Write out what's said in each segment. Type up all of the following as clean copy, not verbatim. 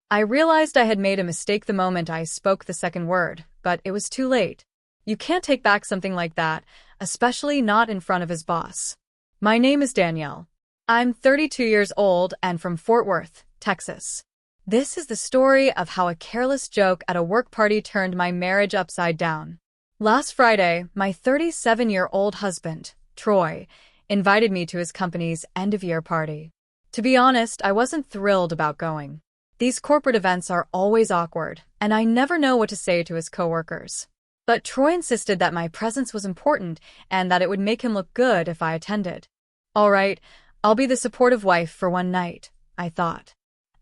I realized I had made a mistake the moment I spoke the second word, but it was too late. You can't take back something like that, especially not in front of his boss. My name is Danielle. I'm 32 years old and from Fort Worth, Texas. This is the story of how a careless joke at a work party turned my marriage upside down. Last Friday, my 37-year-old husband, Troy, invited me to his company's end-of-year party. To be honest, I wasn't thrilled about going. These corporate events are always awkward, and I never know what to say to his coworkers. But Troy insisted that my presence was important and that it would make him look good if I attended. All right, I'll be the supportive wife for one night, I thought.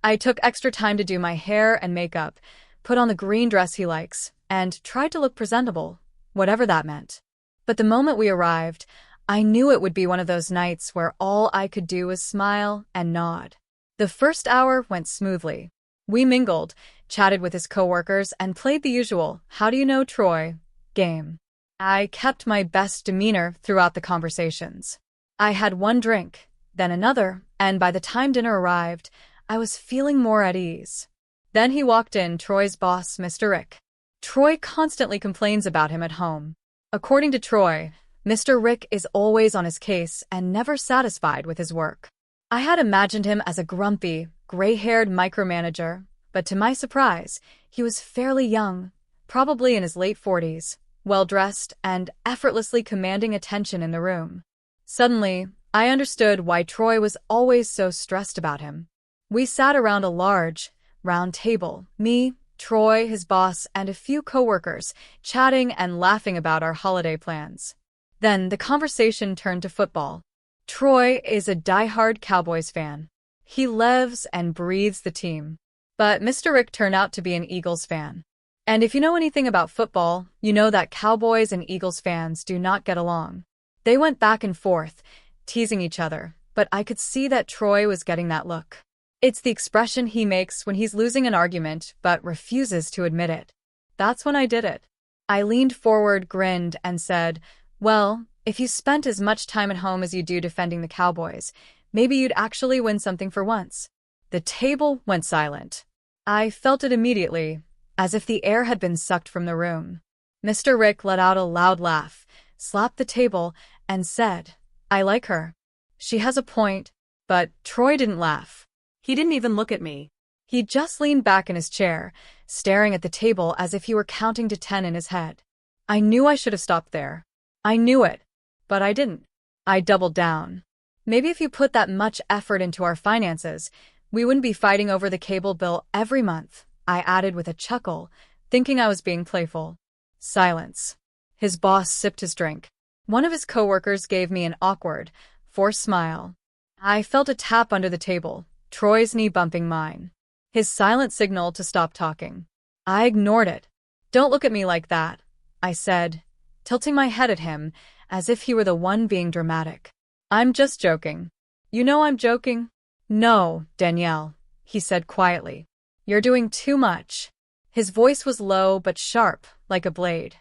I took extra time to do my hair and makeup, put on the green dress he likes, and tried to look presentable, whatever that meant. But the moment we arrived, I knew it would be one of those nights where all I could do was smile and nod. The first hour went smoothly. We mingled, chatted with his coworkers, and played the usual "How do you know Troy?" game. I kept my best demeanor throughout the conversations. I had one drink, then another, and by the time dinner arrived, I was feeling more at ease. Then he walked in, Troy's boss, Mr. Rick. Troy constantly complains about him at home. According to Troy, Mr. Rick is always on his case and never satisfied with his work. I had imagined him as a grumpy, gray-haired micromanager, but to my surprise, he was fairly young, probably in his late 40s, well-dressed and effortlessly commanding attention in the room. Suddenly, I understood why Troy was always so stressed about him. We sat around a large, round table, me, Troy, his boss, and a few coworkers, chatting and laughing about our holiday plans. Then the conversation turned to football. Troy is a die-hard Cowboys fan. He lives and breathes the team. But Mr. Rick turned out to be an Eagles fan. And if you know anything about football, you know that Cowboys and Eagles fans do not get along. They went back and forth, teasing each other, but I could see that Troy was getting that look. It's the expression he makes when he's losing an argument but refuses to admit it. That's when I did it. I leaned forward, grinned, and said, "Well, if you spent as much time at home as you do defending the Cowboys, maybe you'd actually win something for once." The table went silent. I felt it immediately, as if the air had been sucked from the room. Mr. Rick let out a loud laugh, slapped the table, and said, "I like her. She has a point." But Troy didn't laugh. He didn't even look at me. He just leaned back in his chair, staring at the table as if he were counting to 10 in his head. I knew I should have stopped there. I knew it. But I didn't. I doubled down. "Maybe if you put that much effort into our finances, we wouldn't be fighting over the cable bill every month," I added with a chuckle, thinking I was being playful. Silence. His boss sipped his drink. One of his coworkers gave me an awkward, forced smile. I felt a tap under the table, Troy's knee bumping mine. His silent signal to stop talking. I ignored it. "Don't look at me like that," I said, tilting my head at him, as if he were the one being dramatic. "I'm just joking." "You know I'm joking." "No, Danielle," he said quietly. "You're doing too much." His voice was low but sharp, like a blade.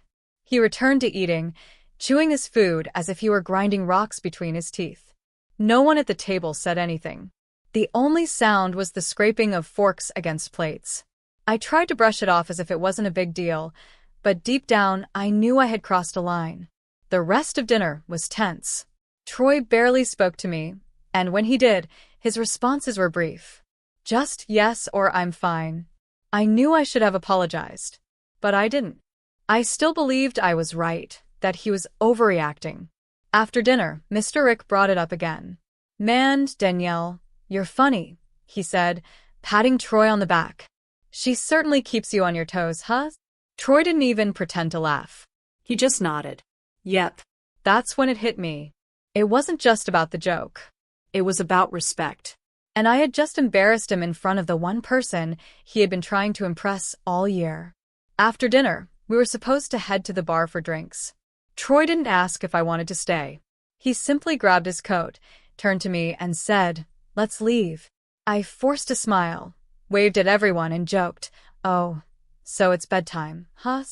He returned to eating, chewing his food as if he were grinding rocks between his teeth. No one at the table said anything. The only sound was the scraping of forks against plates. I tried to brush it off as if it wasn't a big deal, but deep down I knew I had crossed a line. The rest of dinner was tense. Troy barely spoke to me, and when he did, his responses were brief. Just yes or I'm fine. I knew I should have apologized, but I didn't. I still believed I was right, that he was overreacting. After dinner, Mr. Rick brought it up again. "Man, Danielle, you're funny," he said, patting Troy on the back. "She certainly keeps you on your toes, huh?" Troy didn't even pretend to laugh. He just nodded. Yep. That's when it hit me. It wasn't just about the joke. It was about respect. And I had just embarrassed him in front of the one person he had been trying to impress all year. After dinner, we were supposed to head to the bar for drinks. Troy didn't ask if I wanted to stay. He simply grabbed his coat, turned to me, and said, "Let's leave." I forced a smile, waved at everyone, and joked, "Oh, so it's bedtime, huh?"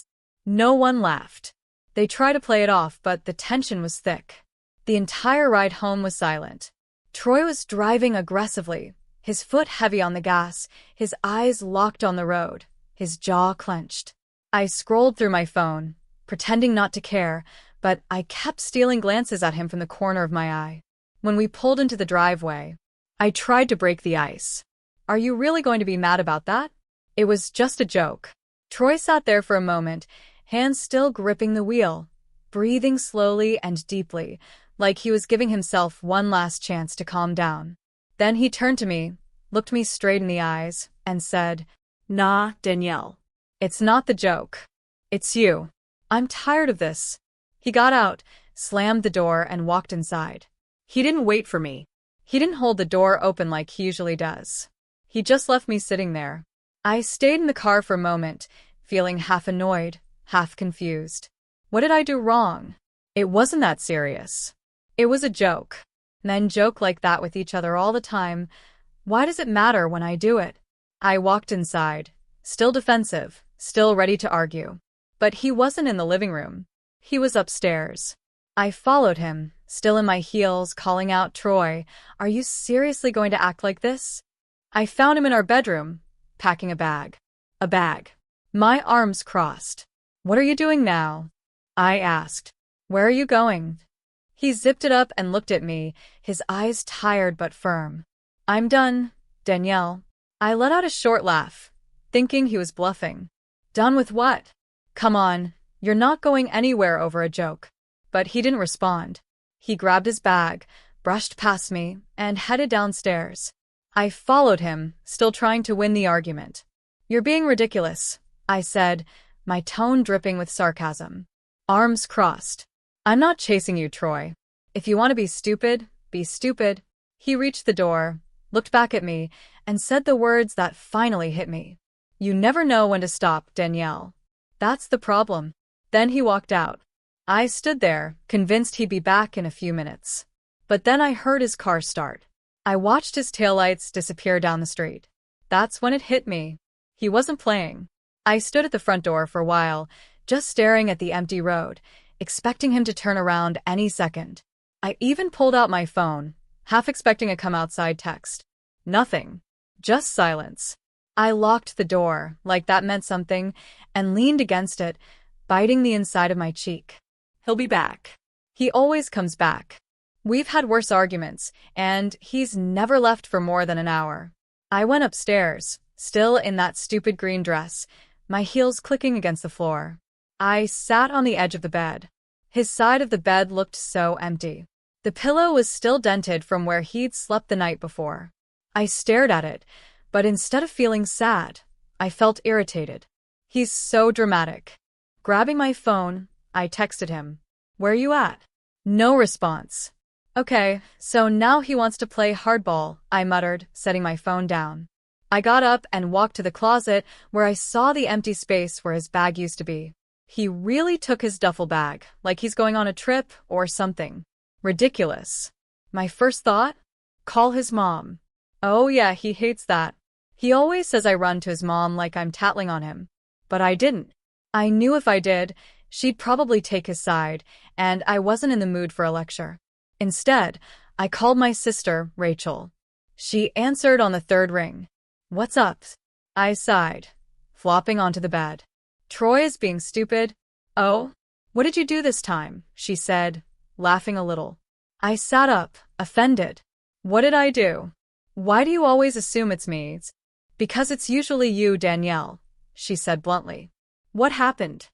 No one laughed. They tried to play it off, but the tension was thick. The entire ride home was silent. Troy was driving aggressively, his foot heavy on the gas, his eyes locked on the road, his jaw clenched. I scrolled through my phone, pretending not to care, but I kept stealing glances at him from the corner of my eye. When we pulled into the driveway, I tried to break the ice. Are you really going to be mad about that? It was just a joke. Troy sat there for a moment, hands still gripping the wheel, breathing slowly and deeply, like he was giving himself one last chance to calm down. Then he turned to me, looked me straight in the eyes, and said, "Nah, Danielle. It's not the joke. It's you. I'm tired of this." He got out, slammed the door, and walked inside. He didn't wait for me. He didn't hold the door open like he usually does. He just left me sitting there. I stayed in the car for a moment, feeling half annoyed, half confused. What did I do wrong? It wasn't that serious. It was a joke. Men joke like that with each other all the time. Why does it matter when I do it? I walked inside, still defensive, still ready to argue. But he wasn't in the living room. He was upstairs. I followed him, still in my heels, calling out, "Troy, are you seriously going to act like this?" I found him in our bedroom, packing a bag. A bag. My arms crossed. "What are you doing now?" I asked. "Where are you going?" He zipped it up and looked at me, his eyes tired but firm. "I'm done, Danielle." I let out a short laugh, thinking he was bluffing. "Done with what? Come on, you're not going anywhere over a joke." But he didn't respond. He grabbed his bag, brushed past me, and headed downstairs. I followed him, still trying to win the argument. "You're being ridiculous," I said, my tone dripping with sarcasm. Arms crossed. "I'm not chasing you, Troy. If you want to be stupid, be stupid." He reached the door, looked back at me, and said the words that finally hit me. "You never know when to stop, Danielle. That's the problem." Then he walked out. I stood there, convinced he'd be back in a few minutes. But then I heard his car start. I watched his taillights disappear down the street. That's when it hit me. He wasn't playing. I stood at the front door for a while, just staring at the empty road, expecting him to turn around any second. I even pulled out my phone, half expecting a come-outside text. Nothing. Just silence. I locked the door, like that meant something, and leaned against it, biting the inside of my cheek. He'll be back. He always comes back. We've had worse arguments, and he's never left for more than an hour. I went upstairs, still in that stupid green dress, my heels clicking against the floor. I sat on the edge of the bed. His side of the bed looked so empty. The pillow was still dented from where he'd slept the night before. I stared at it, but instead of feeling sad, I felt irritated. He's so dramatic. Grabbing my phone, I texted him. "Where you at?" No response. "Okay, so now he wants to play hardball," I muttered, setting my phone down. I got up and walked to the closet where I saw the empty space where his bag used to be. He really took his duffel bag, like he's going on a trip or something. Ridiculous. My first thought? Call his mom. Oh yeah, he hates that. He always says I run to his mom like I'm tattling on him. But I didn't. I knew if I did, she'd probably take his side, and I wasn't in the mood for a lecture. Instead, I called my sister, Rachel. She answered on the third ring. "What's up?" I sighed, flopping onto the bed. "Troy is being stupid." "Oh? What did you do this time?" she said, laughing a little. I sat up, offended. "What did I do? Why do you always assume it's me?" "Because it's usually you, Danielle," she said bluntly. "What happened?"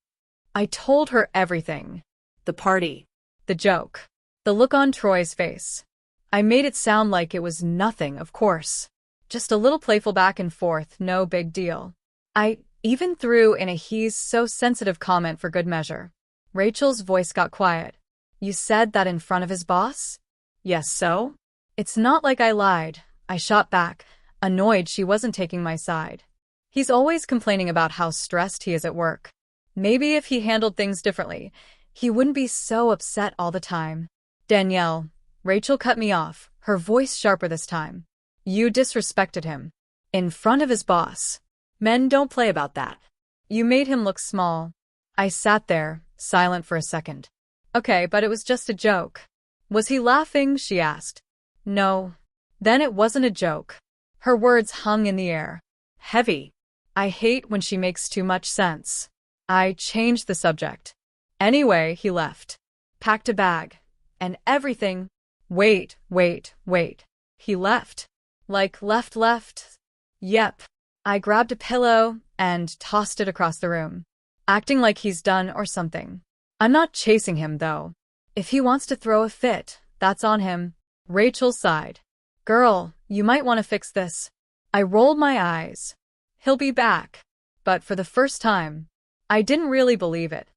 I told her everything. The party. The joke. The look on Troy's face. I made it sound like it was nothing, of course. Just a little playful back and forth, no big deal. I even threw in a "he's so sensitive" comment for good measure. Rachel's voice got quiet. "You said that in front of his boss?" "Yes, so?" "It's not like I lied," I shot back, annoyed she wasn't taking my side. "He's always complaining about how stressed he is at work. Maybe if he handled things differently, he wouldn't be so upset all the time." "Danielle," Rachel cut me off, her voice sharper this time. "You disrespected him. In front of his boss. Men don't play about that. You made him look small." I sat there, silent for a second. "Okay, but it was just a joke." "Was he laughing?" she asked. "No." "Then it wasn't a joke." Her words hung in the air. Heavy. I hate when she makes too much sense. I changed the subject. Anyway, he left. Packed a bag. And everything. Wait. He left. Like left. Yep. I grabbed a pillow and tossed it across the room, acting like he's done or something. I'm not chasing him, though. If he wants to throw a fit, that's on him. Rachel sighed. Girl, you might want to fix this. I rolled my eyes. He'll be back. But for the first time, I didn't really believe it.